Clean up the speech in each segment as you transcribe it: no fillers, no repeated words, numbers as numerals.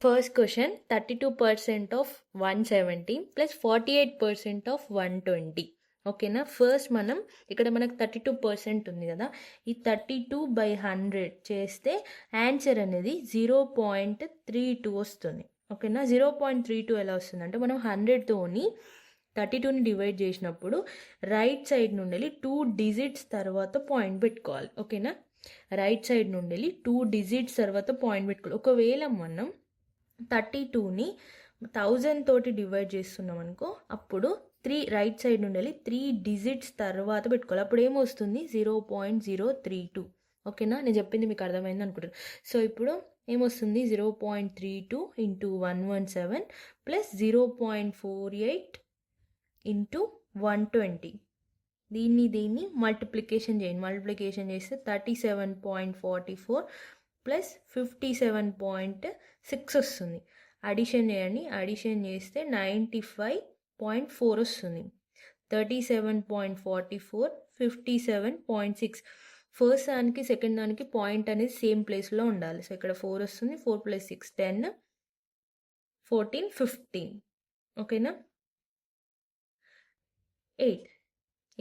First question 32% of 170 plus 48% of 120. ఓకేనా. First మనం ఇక్కడ మనకు 32% ఉంది కదా, ఈ 32/100 చేస్తే ఆన్సర్ అనేది 0.32 వస్తుంది. ఓకేనా. 0.32 ఎలా వస్తుంది అంటే మనం 100తోని 32ని డివైడ్ చేసినప్పుడు రైట్ సైడ్ నుండి వెళ్ళి 2 డిజిట్స్ తర్వాత పాయింట్ పెట్టుకోవాలి. ఓకేనా. రైట్ సైడ్ నుండి వెళ్ళి 2 డిజిట్స్ తర్వాత పాయింట్ పెట్టుకోవాలి. ఒకవేళ మనం 32ని 1000 తోటి డివైడ్ చేస్తున్నాం అనుకో, అప్పుడు రైట్ సైడ్ నుండి వెళ్ళి 3 డిజిట్స్ తర్వాత పెట్టుకోవాలి. అప్పుడు ఏమొస్తుంది 0.032. ఓకేనా. నేను చెప్పింది మీకు అర్థమైంది అనుకుంటాను. సో ఇప్పుడు ఏమొస్తుంది 0.32 ఇంటూ 117 ప్లస్ 0.48 ఇంటూ 120. దీన్ని మల్టిప్లికేషన్ చేయండి. మల్టిప్లికేషన్ చేస్తే 37.44 ప్లస్ 57.6 వస్తుంది. అడిషన్ చేయండి. అడిషన్ చేస్తే 95.4 వస్తుంది. 37.44 57.6. ఫస్ట్ దానికి సెకండ్ దానికి పాయింట్ అనేది సేమ్ ప్లేస్లో ఉండాలి. సో ఇక్కడ 4 వస్తుంది. 4 + 6 10 14 15. ఓకేనా. 8.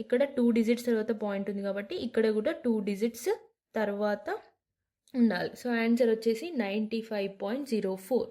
ఇక్కడ 2 డిజిట్స్ తర్వాత పాయింట్ ఉంది కాబట్టి ఇక్కడ కూడా 2 డిజిట్స్ తర్వాత ఉండాలి. సో ఆన్సర్ వచ్చేసి 95.04.